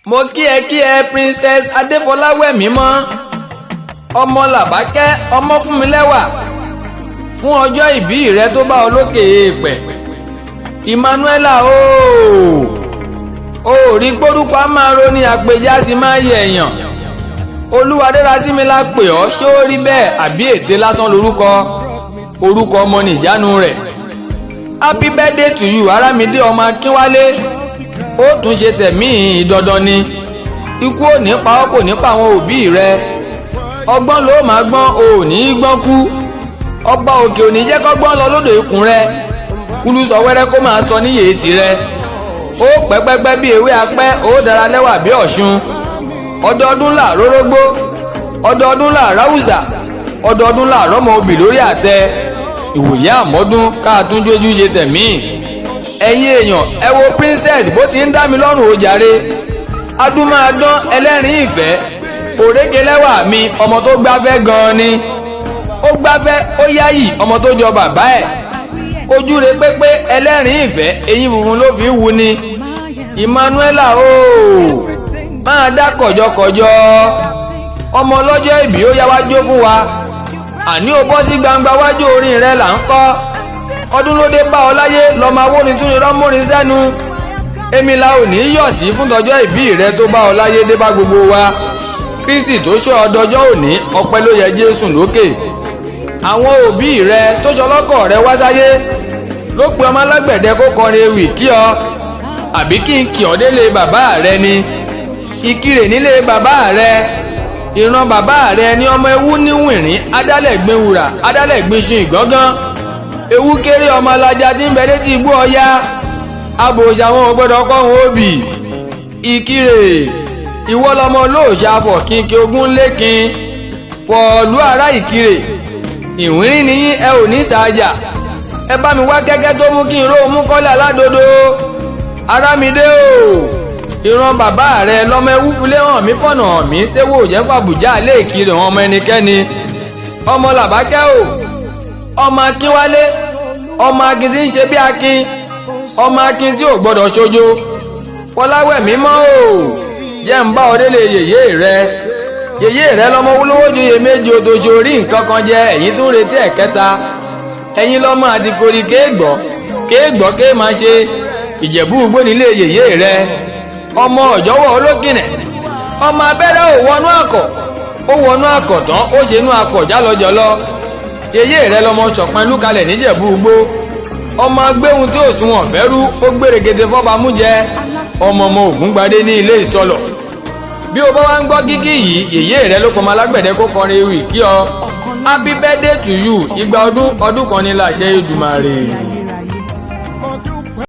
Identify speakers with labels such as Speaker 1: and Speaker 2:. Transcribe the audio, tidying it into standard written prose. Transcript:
Speaker 1: mo kí ẹ princess adéfọláwẹ̀mí mọ́ ọmọ làbákẹ́ ọmọ fúnmilẹ́wà fún ọjọ́ ìbí rẹ tó bá olókè èèpẹ̀ emmanuela ó rí gbórúkọ a máa ro ní àpèjá sí máa yẹ èèyàn olúwadérasími la pè ọ́ ṣé ó rí bẹ́ẹ̀ àbí ète lásán lórúkọ orúkọ ọmọ nìjánu rẹ̀ happy birthday to you arámidé ọmọ akínwálé ó tún ṣe tẹ̀mí ìdandan ni ikú ò ní pa ọ́ kò ní pa àwọn òbí rẹ ọgbọ́n ló máa gbọ́n ò ní gbọ́n kú ọba òkè ò ní jẹ́ kọ́gbọ́n lọ lódò ikùn rẹ kúlú sọ wẹ́rẹ́ kó máa sọ níyè tìrẹ ó pẹ́pẹ́pẹ́ bí ewé apẹ́ ó dára lẹ́wà bí ọ̀ṣun ọdọọdún là rórógbó ọdọọdún là ráwùsà ọdọọdún là rọ́mọ obì lórí àtẹ ìwòye àmọ́dún káàtúnjójú ṣe tẹ̀mí ẹ̀yin èèyàn ẹ wo princess bó ti ń dá mi lọ́rùn ó jàre adúmáadán ẹlẹ́rìn ìfẹ́ òrékelẹ́wà mi ọmọ tó gbáfẹ́ gan-an ni ó gbáfẹ́ ó yáyì ọmọ tó jọ bàbá ẹ̀ ojú rẹ̀ pépé ẹlẹ́rìn ìfẹ́ eyín funfun ló fi wù ni emmanuela máa dá kọ̀jọkọ̀jọ ọmọ ọlọ́jọ́ ìbí ó yá wájú fún wa àní ó bọ́ sí gbangba wájú orin rẹ̀ là ń kọ́ ọdún ló dé bá ọ láyé lọ́mọ Awórintúnrinro mórin sẹ́nu èmi la ò ní yọ̀ sí fún tọjọ́ ìbí rẹ tó bá ọ láyé dé bá gbogbo wa Kristi tó ṣọ́ ọdọjọ́ òní ọpẹ́ ló yẹ Jésù lókè àwọn òbí rẹ tó ṣọlọ́kọ̀ rẹ wá sáyé ló pe ọmọ alágbẹ̀dẹ kó kọrin ewì kí ọ àbí kí n kì ọ́ délé bàbá rẹ ni ìkirè nílé bàbá rẹ ìran bàbá rẹ ní ọmọ ewu níwìnrín adálẹ̀gbin wùrà adálẹ̀gbin ṣin ìgbọ́ngàn ewu kéré ọmọ alájà tí ń bẹ létí igbó ọya abòòṣà wọn ò gbọdọ̀ kọ́ wọn òbí ìkirè ìwọ lọmọ olóòṣà fọ kínkín ogún lékin fọ̀ọ̀lú ará ìkirè ìwínrín nìyí ẹ ò ní sàájà ẹ bá mi wá kẹ́kẹ́ tó mú kí n ró mú kọ́lé aládodo arámidé ìran bàbá rẹ lọmọ ewu filé hàn mí fọ̀nà hàn mí téwò jẹ́ fàbùjá lé ìkirè wọn ọmọ ẹnikẹ́ni ọmọ làbákẹ́ ọmọ akínwálé ọmọ akin tí ń ṣe bí akin ọmọ akin tí ò gbọdọ̀ ṣojo fọláwẹ̀mí mọ́ jẹ́ ń bá ọ délé yèyé rẹ lọ́mọ wúlówó joyè méjì òtòṣì orí nǹkan kan jẹ ẹ̀yìn tún retí ẹ̀kẹta ẹ̀yìn lọ́mọ àti korí kéègbọ́ ké máa ṣe ìjẹ̀bú-igbo nílé yèyé rẹ ọmọ ọ̀jọ́wọ́ olókìnẹ̀ ọmọ abẹ́rẹ́ ò wọnú àkọ̀ tán ó ṣe inú akọ̀ jálọjọlọ yèyé rẹ lọmọ ṣọ̀pẹ́ lúkalẹ̀ níjẹ̀bú-igbo ọmọ agbéhun tí ò sunwọ̀n fẹ́ rú ó gbèrègèdè fọ́ba mújẹ ọmọ ògúngbadé ní ilé ìsọlọ̀ bí o bá wá ń gbọ́ kíkí yìí yèyé rẹ ló pọmọ alágbẹ̀dẹ kó kọrin ewì kí ọ happy birthday to you ìgbà ọdún kan ní láṣẹ Èdùmàrè.